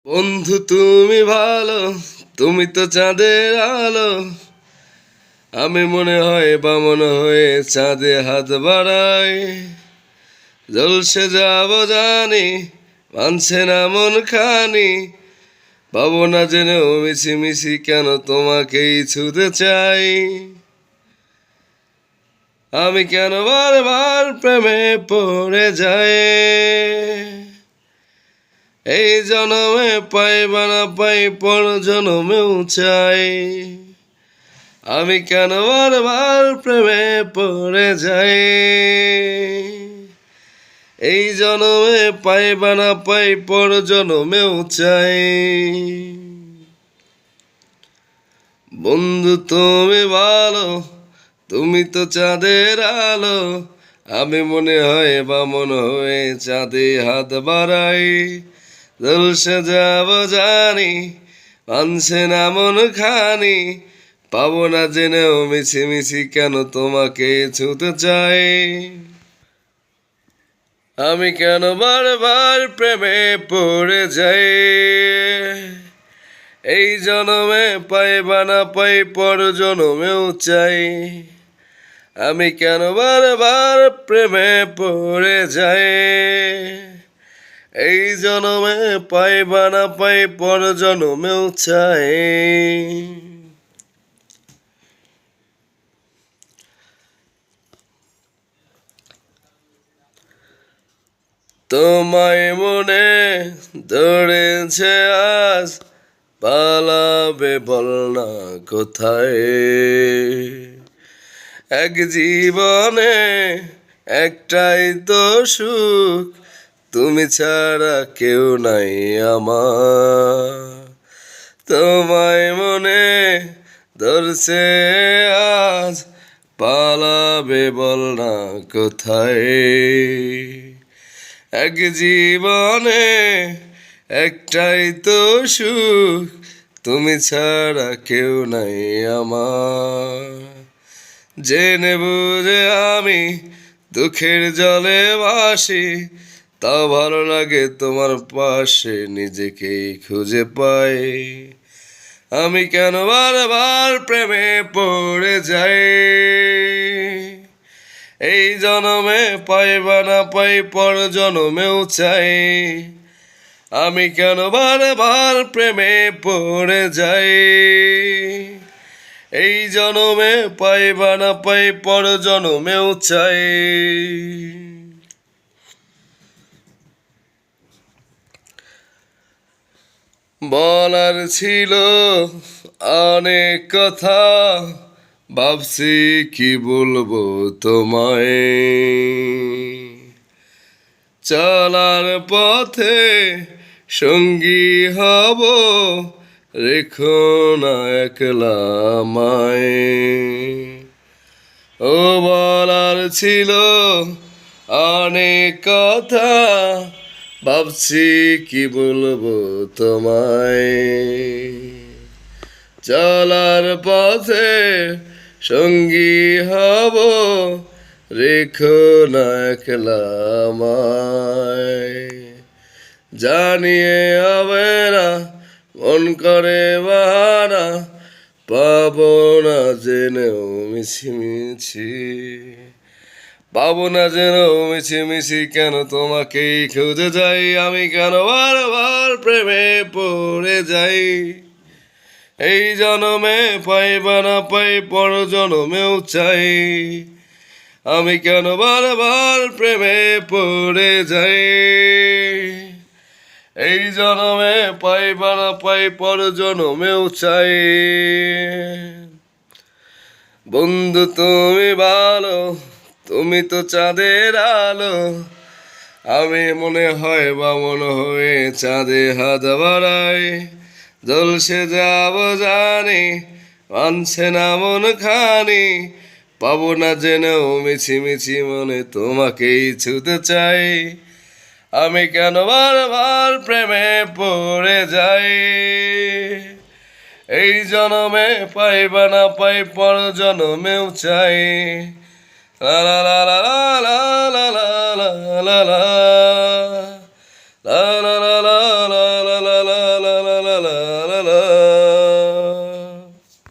বন্ধু তুমি ভালো, তুমি তো চাঁদের আলো। আমি মনে হয় বামন হয়ে চাঁদে হাত বাড়াই। জলসে যাব জানি, মানছে না মন খানি। পাবো না জেনেও মিছি মিছি কেন তোমাকেই ছুতে চাই। আমি কেন বারবার প্রেমে পড়ে যাই। এই জনমে পাই বা না পাই পর জনমেও চাই। আমি কেন বারবার প্রেমে পড়ে যাই। এই জনমে পাই বা না পাই পর জনমেও চাই। বন্ধু তুমি ভালো, তুমি তো চাঁদের আলো। আমি মনে হয় বামন হয়ে চাঁদে হাত বাড়াই। জলসে যাব জানি, মানছে না মন খানি। পাবো না জেনেও মিছি মিছি কেন তোমাকে ছুতে চাই। আমি কেন বারবার প্রেমে পড়ে যাই। এই জনমে পাই বা না পাই পর জনমেও চাই। আমি কেন বারবার প্রেমে পড়ে যাই। এই জনমে পাই বা না পাই পর জনমেও চাই। তোমায় মনে ধরেছে আজ, পালাবে বল না কোথায়। এক জীবনে একটাই তো সুখ, তুমি ছাড়া কেউ নাই আমার। তোমায় মনে ধরছে আজ, পালাবে বল না কোথায়। এক জীবনে একটাই তো সুখ, তুমি ছাড়া কেউ নাই আমার। জেনে বুঝে আমি দুঃখের জলে ভাসি, তাও ভালো লাগে তোমার পাশে নিজেকেই খুঁজে পাই। আমি কেন বারবার প্রেমে পড়ে যাই। এই জনমে পাই বা না পাই পর জনমেও চাই। আমি কেন বারবার প্রেমে পড়ে যাই। এই জনমে পাই বা না পাই পর জনমেও চাই। বলার ছিল অনেক কথা, ভাবছি কি বলবো তোমায়। চলার পথে সঙ্গী হব, রেখো না একলা আমায়। ও বলার ছিল অনেক কথা, ভাবছি কি বলবো তোমায়। চলার পথে সঙ্গী হব, রেখো না একলা আমায়। জানিয়ে হবে না মন করে বাহানা, পাবো না জেনেও মিছিমিছি। পাবো না জেনেও মিছিমিছি কেন তোমাকেই খুঁজে যাই। আমি কেন বারবার প্রেমে পড়ে যাই। এই জনমে পাই বা না পাই পর জনমেও চাই। আমি কেন বারবার প্রেমে পড়ে যাই। এই জনমে পাই বা না পাই পর জনমেও চাই। বন্ধু তুমি ভালো, তুমি তো চাঁদের আলো। আমি মনে হয় বামন হয়ে চাঁদে হাত বাড়াই। জলসে যাব জানি, মানছে না মন খানি। পাবো না জেনেও মিছি মিছি মনে তোমাকেই ছুতে চাই। আমি কেন বারবার প্রেমে পড়ে যাই। এই জনমে পাই বা না পাই পর জনমেও চাই। লা লা লা লা লা লা লা লা লা লা লা লা লা লা লা লা লা লা। লা লা